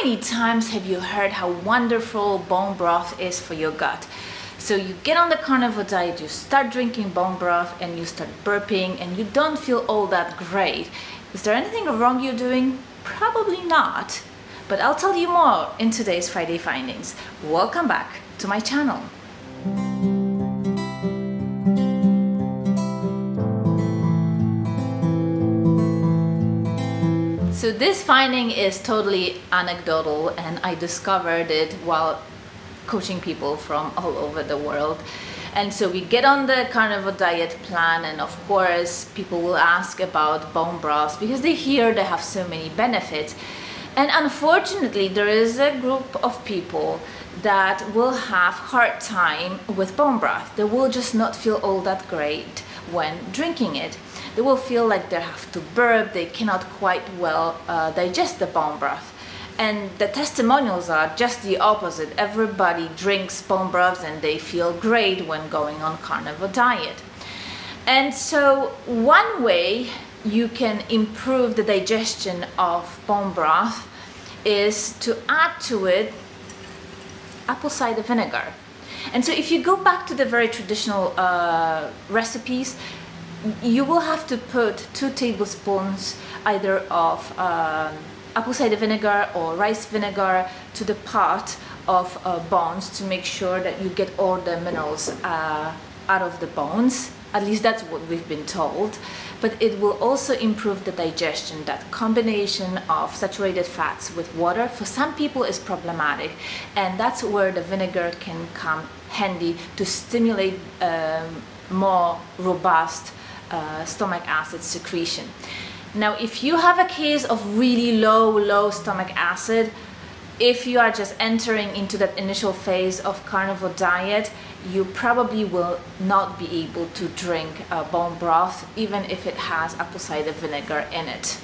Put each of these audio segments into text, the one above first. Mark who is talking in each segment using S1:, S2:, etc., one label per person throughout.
S1: many times have you heard how wonderful bone broth is for your gut? So you get on the carnivore diet, you start drinking bone broth and you start burping and you don't feel all that great. Is there anything wrong you're doing? Probably not. But I'll tell you more in today's Friday Findings. Welcome back to my channel. So this finding is totally anecdotal and I discovered it while coaching people from all over the world. And so we get on the carnivore diet plan, and of course people will ask about bone broth because they hear they have so many benefits. And unfortunately there is a group of people that will have hard time with bone broth. They will just not feel all that great when drinking it. They will feel like they have to burp, they cannot quite well digest the bone broth. And the testimonials are just the opposite. Everybody drinks bone broth and they feel great when going on carnivore diet. And so one way you can improve the digestion of bone broth is to add to it apple cider vinegar. And so if you go back to the very traditional recipes, you will have to put 2 tablespoons either of apple cider vinegar or rice vinegar to the pot of bones to make sure that you get all the minerals out of the bones. At least that's what we've been told. But it will also improve the digestion. That combination of saturated fats with water for some people is problematic, and that's where the vinegar can come handy to stimulate more robust stomach acid secretion. Now, if you have a case of really low stomach acid, if you are just entering into that initial phase of carnivore diet, you probably will not be able to drink bone broth, even if it has apple cider vinegar in it.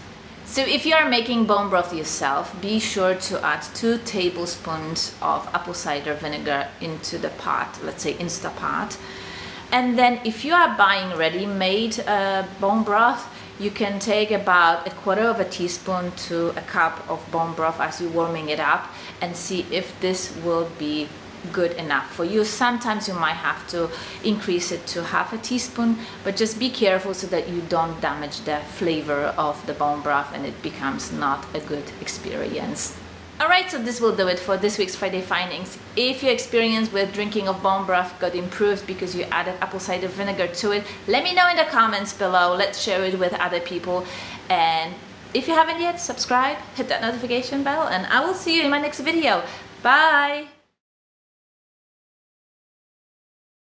S1: So if you are making bone broth yourself, be sure to add 2 tablespoons of apple cider vinegar into the pot, let's say Instapot. And then if you are buying ready-made bone broth, you can take about 1/4 teaspoon to a cup of bone broth as you're warming it up and see if this will be good enough for you. Sometimes you might have to increase it to 1/2 teaspoon, but just be careful so that you don't damage the flavor of the bone broth and it becomes not a good experience. Alright, so this will do it for this week's Friday Findings. If your experience with drinking of bone broth got improved because you added apple cider vinegar to it, let me know in the comments below. Let's share it with other people. And if you haven't yet, subscribe, hit that notification bell, and I will see you in my next video. Bye!